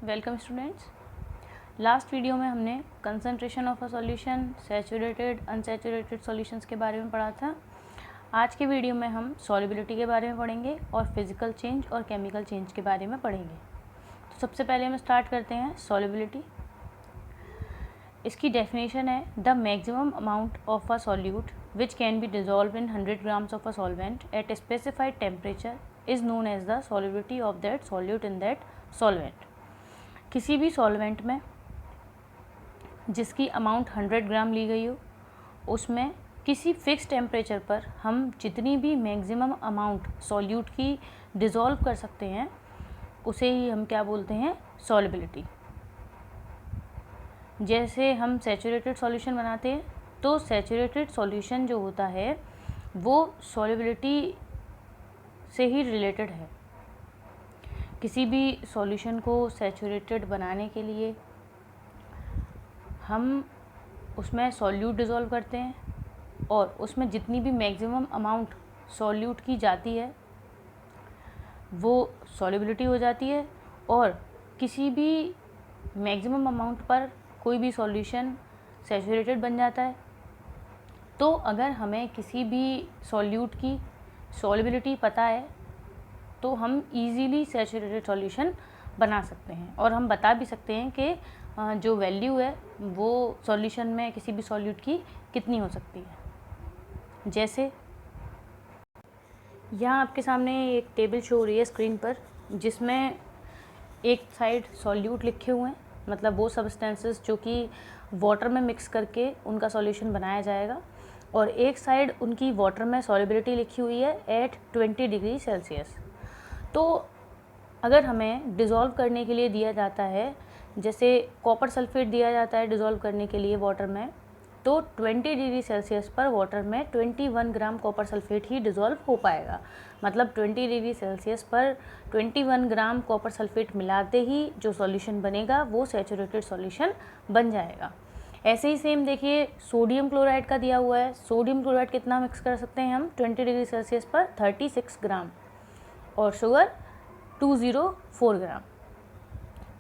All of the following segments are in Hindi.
Welcome students. लास्ट वीडियो में हमने concentration of a solution, saturated, unsaturated solutions के बारे में पढ़ा था। आज के वीडियो में हम सॉल्युबिलिटी के बारे में पढ़ेंगे और फिजिकल चेंज और केमिकल चेंज के बारे में पढ़ेंगे। तो सबसे पहले हम स्टार्ट करते हैं सॉल्युबिलिटी। इसकी डेफिनेशन है the maximum amount of a solute which can be dissolve in 100 grams of a solvent at specified temperature is known as the solubility of that solute in that solvent. किसी भी सॉल्वेंट में जिसकी अमाउंट 100 ग्राम ली गई हो, उसमें किसी फिक्स टेम्परेचर पर हम जितनी भी मैक्सिमम अमाउंट सॉल्यूट की डिज़ोल्व कर सकते हैं उसे ही हम क्या बोलते हैं, सॉल्युबिलिटी। जैसे हम सैचुरेटेड सॉल्यूशन बनाते हैं तो सैचुरेटेड सॉल्यूशन जो होता है वो सॉल्युबिलिटी से ही रिलेटेड है। किसी भी सॉल्यूशन को सैचुरेटेड बनाने के लिए हम उसमें सॉल्यूट डिज़ोल्व करते हैं और उसमें जितनी भी मैक्सिमम अमाउंट सॉल्यूट की जाती है वो सॉल्युबिलिटी हो जाती है। और किसी भी मैक्सिमम अमाउंट पर कोई भी सॉल्यूशन सैचुरेटेड बन जाता है। तो अगर हमें किसी भी सॉल्यूट की सॉल्युबिलिटी पता है तो हम इजीली सैचुरेटेड सॉल्यूशन बना सकते हैं और हम बता भी सकते हैं कि जो वैल्यू है वो सॉल्यूशन में किसी भी सॉल्यूट की कितनी हो सकती है। जैसे यहाँ आपके सामने एक टेबल शो हो रही है स्क्रीन पर, जिसमें एक साइड सॉल्यूट लिखे हुए हैं, मतलब वो सब्सटेंसेस जो कि वाटर में मिक्स करके उनका सॉल्यूशन बनाया जाएगा, और एक साइड उनकी वाटर में सॉल्युबिलिटी लिखी हुई है एट 20 डिग्री सेल्सियस। तो अगर हमें डिज़ोल्व करने के लिए दिया जाता है, जैसे कॉपर सल्फेट दिया जाता है डिज़ोल्व करने के लिए वाटर में, तो 20 डिग्री सेल्सियस पर वाटर में 21 ग्राम कॉपर सल्फेट ही डिज़ोल्व हो पाएगा। मतलब 20 डिग्री सेल्सियस पर 21 ग्राम कॉपर सल्फेट मिलाते ही जो सॉल्यूशन बनेगा वो सैचुरेटेड सॉल्यूशन बन जाएगा। ऐसे ही सेम देखिए सोडियम क्लोराइड का दिया हुआ है। सोडियम क्लोराइड कितना मिक्स कर सकते हैं हम 20 डिग्री सेल्सियस पर, 36 ग्राम, और शुगर 204 ग्राम।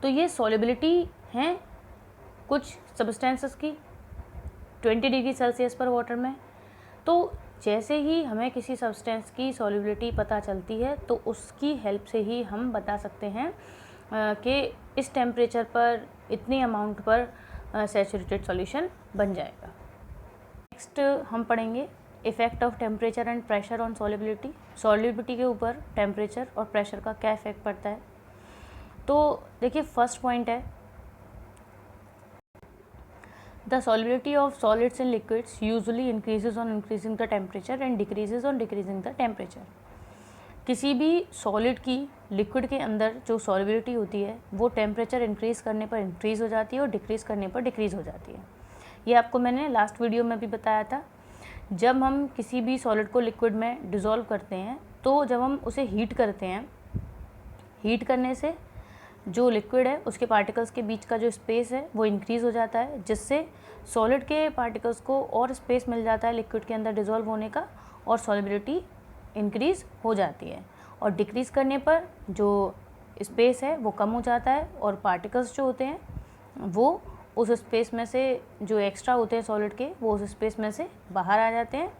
तो ये सॉल्युबिलिटी हैं कुछ सब्सटेंसेस की 20 डिग्री सेल्सियस पर वाटर में। तो जैसे ही हमें किसी सब्सटेंस की सॉल्युबिलिटी पता चलती है तो उसकी हेल्प से ही हम बता सकते हैं कि इस टेम्परेचर पर इतनी अमाउंट पर सैचुरेटेड सॉल्यूशन बन जाएगा। नेक्स्ट हम पढ़ेंगे effect of temperature and pressure on solubility. Solubility के ऊपर टेम्परेचर और प्रेशर का क्या इफेक्ट पड़ता है। तो देखिए फर्स्ट पॉइंट है the solubility of solids in liquids usually increases on increasing the temperature and decreases on decreasing the temperature. किसी भी सॉलिड की लिक्विड के अंदर जो सॉल्युबिलिटी होती है वो टेम्परेचर इंक्रीज़ करने पर इंक्रीज़ हो जाती है और डिक्रीज़ करने पर डिक्रीज़ हो जाती है। ये आपको मैंने लास्ट वीडियो में भी बताया था। जब हम किसी भी सॉलिड को लिक्विड में डिज़ोल्व करते हैं तो जब हम उसे हीट करते हैं, हीट करने से जो लिक्विड है उसके पार्टिकल्स के बीच का जो स्पेस है वो इंक्रीज़ हो जाता है, जिससे सॉलिड के पार्टिकल्स को और स्पेस मिल जाता है लिक्विड के अंदर डिज़ोल्व होने का, और सॉल्युबिलिटी इंक्रीज़ हो जाती है। और डिक्रीज़ करने पर जो स्पेस है वो कम हो जाता है और पार्टिकल्स जो होते हैं वो उस स्पेस में से जो एक्स्ट्रा होते हैं सॉलिड के वो उस स्पेस में से बाहर आ जाते हैं।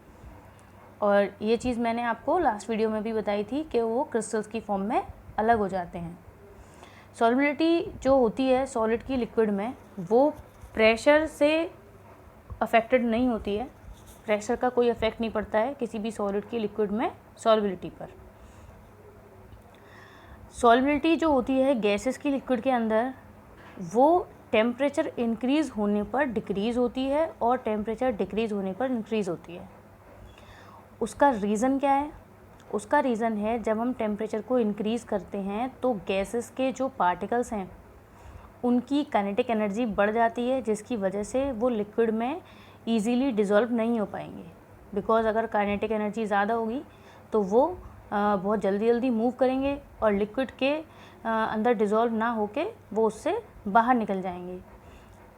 और ये चीज़ मैंने आपको लास्ट वीडियो में भी बताई थी कि वो क्रिस्टल्स की फॉर्म में अलग हो जाते हैं। सॉल्युबिलिटी जो होती है सॉलिड की लिक्विड में वो प्रेशर से अफेक्टेड नहीं होती है। प्रेशर का कोई इफेक्ट नहीं पड़ता है किसी भी सॉलिड की लिक्विड में सॉल्युबिलिटी पर। सॉल्युबिलिटी जो होती है गैसेस की लिक्विड के अंदर वो टेम्परेचर इंक्रीज़ होने पर डिक्रीज़ होती है और टेम्परेचर डिक्रीज़ होने पर इंक्रीज़ होती है। उसका रीज़न क्या है? उसका रीज़न है जब हम टेम्परेचर को इंक्रीज़ करते हैं तो गैसेस के जो पार्टिकल्स हैं उनकी काइनेटिक एनर्जी बढ़ जाती है, जिसकी वजह से वो लिक्विड में ईजीली डिज़ोल्व नहीं हो पाएंगे। बिकॉज अगर काइनेटिक एनर्जी ज़्यादा होगी तो वो बहुत जल्दी जल्दी मूव करेंगे और लिक्विड के अंदर डिज़ोल्व ना होके वो उससे बाहर निकल जाएंगे।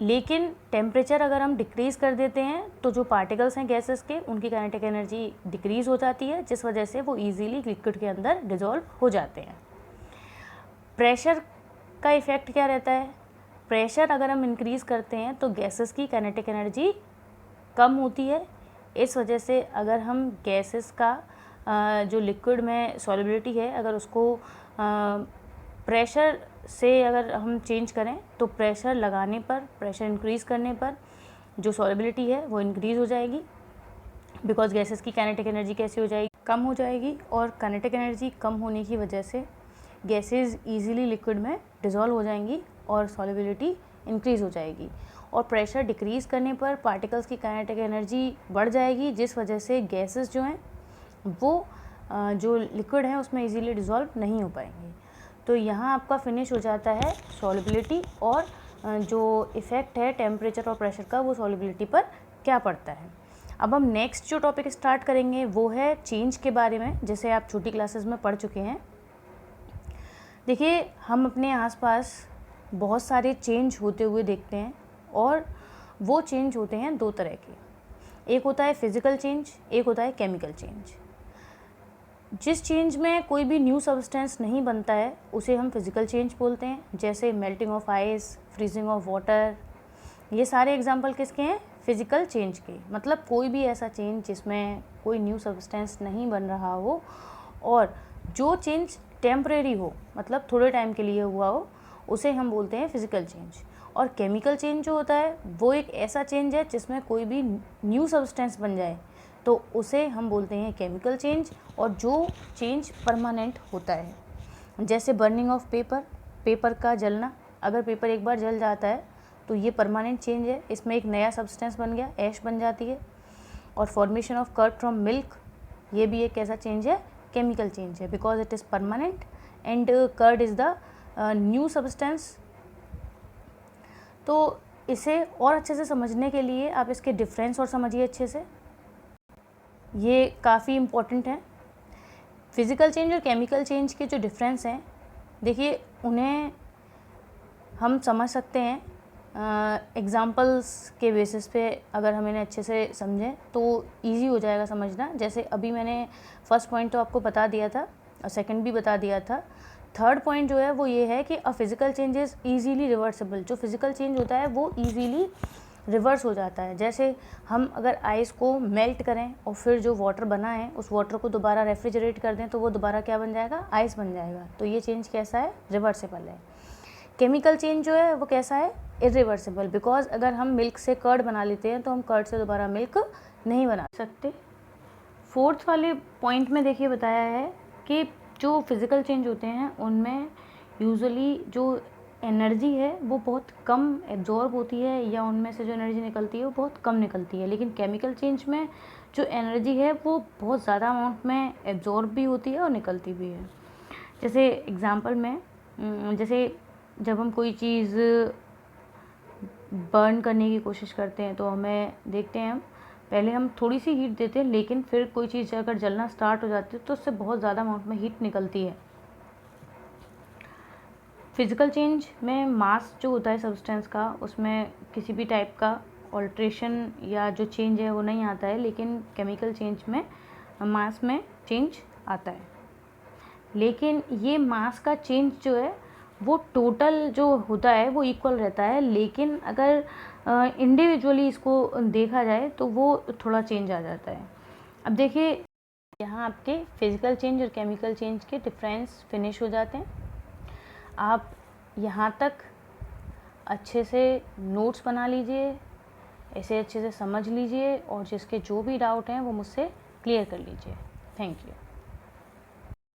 लेकिन टेम्परेचर अगर हम डिक्रीज़ कर देते हैं तो जो पार्टिकल्स हैं गैसेस के उनकी काइनेटिक एनर्जी डिक्रीज़ हो जाती है, जिस वजह से वो इजीली लिक्विड के अंदर डिज़ोल्व हो जाते हैं। प्रेशर का इफ़ेक्ट क्या रहता है, प्रेशर अगर हम इंक्रीज़ करते हैं तो गैसेस की काइनेटिक एनर्जी कम होती है। इस वजह से अगर हम गैसेस का जो लिक्विड में सॉल्युबिलिटी है अगर उसको प्रेशर से अगर हम चेंज करें तो प्रेशर लगाने पर, प्रेशर इंक्रीज़ करने पर जो सॉल्युबिलिटी है वो इंक्रीज़ हो जाएगी, बिकॉज गैसेस की काइनेटिक एनर्जी कैसी हो जाएगी, कम हो जाएगी। और काइनेटिक एनर्जी कम होने की वजह से गैसेस इजीली लिक्विड में डिज़ोल्व हो जाएंगी और सॉल्युबिलिटी इंक्रीज़ हो जाएगी। और प्रेशर डिक्रीज़ करने पर पार्टिकल्स की काइनेटिक एनर्जी बढ़ जाएगी, जिस वजह से गैसेस जो हैं वो जो लिक्विड है उसमें इजीली डिज़ोल्व नहीं हो पाएंगे। तो यहाँ आपका फिनिश हो जाता है सॉल्युबिलिटी और जो इफ़ेक्ट है टेम्परेचर और प्रेशर का वो सॉल्युबिलिटी पर क्या पड़ता है। अब हम नेक्स्ट जो टॉपिक स्टार्ट करेंगे वो है चेंज के बारे में, जैसे आप छोटी क्लासेस में पढ़ चुके हैं। देखिए, हम अपने आसपास बहुत सारे चेंज होते हुए देखते हैं और वो चेंज होते हैं दो तरह के, एक होता है फिज़िकल चेंज, एक होता है केमिकल चेंज। जिस चेंज में कोई भी न्यू सब्सटेंस नहीं बनता है उसे हम फिज़िकल चेंज बोलते हैं, जैसे melting of ice, freezing of water. ये सारे एग्जांपल किसके हैं, फिज़िकल चेंज के। मतलब कोई भी ऐसा चेंज जिसमें कोई न्यू सब्सटेंस नहीं बन रहा हो और जो चेंज टेम्परेरी हो, मतलब थोड़े टाइम के लिए हुआ हो, उसे हम बोलते हैं फिज़िकल चेंज। और केमिकल चेंज जो होता है वो एक ऐसा चेंज है जिसमें कोई भी न्यू सब्सटेंस बन जाए तो उसे हम बोलते हैं केमिकल चेंज, और जो चेंज परमानेंट होता है, जैसे बर्निंग ऑफ पेपर, पेपर का जलना। अगर पेपर एक बार जल जाता है तो ये परमानेंट चेंज है, इसमें एक नया सब्सटेंस बन गया, ऐश बन जाती है। और formation of curd from milk, ये भी एक ऐसा चेंज है, केमिकल चेंज है, because it is permanent and curd is the new substance. तो इसे और अच्छे से समझने के लिए आप इसके डिफरेंस और समझिए अच्छे से, ये काफ़ी इम्पोर्टेंट है। फिज़िकल चेंज और केमिकल चेंज के जो डिफरेंस हैं, देखिए उन्हें हम समझ सकते हैं एग्ज़ाम्पल्स के बेसिस पे। अगर हम इन्हें अच्छे से समझें तो इजी हो जाएगा समझना। जैसे अभी मैंने फर्स्ट पॉइंट तो आपको बता दिया था और सेकंड भी बता दिया था। थर्ड पॉइंट जो है वो ये है कि a physical change is easily reversible. जो फिज़िकल चेंज होता है वो ईजीली रिवर्स हो जाता है। जैसे हम अगर आइस को मेल्ट करें और फिर जो वाटर बना है उस वाटर को दोबारा रेफ्रिजरेट कर दें तो वो दोबारा क्या बन जाएगा, आइस बन जाएगा। तो ये चेंज कैसा है, रिवर्सिबल है। केमिकल चेंज जो है वो कैसा है, इरिवर्सिबल, बिकॉज अगर हम मिल्क से कर्ड बना लेते हैं तो हम कर्ड से दोबारा मिल्क नहीं बना सकते। फोर्थ वाले पॉइंट में देखिए बताया है कि जो फिज़िकल चेंज होते हैं उनमें यूजुअली जो एनर्जी है वो बहुत कम एब्जॉर्ब होती है, या उनमें से जो एनर्जी निकलती है वो बहुत कम निकलती है। लेकिन केमिकल चेंज में जो एनर्जी है वो बहुत ज़्यादा अमाउंट में एब्जॉर्ब भी होती है और निकलती भी है। जैसे एग्ज़ाम्पल में, जैसे जब हम कोई चीज़ बर्न करने की कोशिश करते हैं तो हमें देखते हैं, हम पहले हम थोड़ी सी हीट देते हैं, लेकिन फिर कोई चीज़ अगर जलना स्टार्ट हो जाती है तो उससे बहुत ज़्यादा अमाउंट में हीट निकलती है। फिज़िकल चेंज में मास जो होता है सब्सटेंस का, उसमें किसी भी टाइप का ऑल्ट्रेशन या जो चेंज है वो नहीं आता है, लेकिन केमिकल चेंज में मास में चेंज आता है। लेकिन ये मास का चेंज जो है वो टोटल जो होता है वो इक्वल रहता है, लेकिन अगर इंडिविजुअली इसको देखा जाए तो वो थोड़ा चेंज आ जाता है। अब देखिए, यहाँ आपके फिज़िकल चेंज और केमिकल चेंज के डिफरेंस फिनिश हो जाते हैं। आप यहाँ तक अच्छे से नोट्स बना लीजिए, इसे अच्छे से समझ लीजिए और जिसके जो भी डाउट हैं वो मुझसे क्लियर कर लीजिए। Thank you.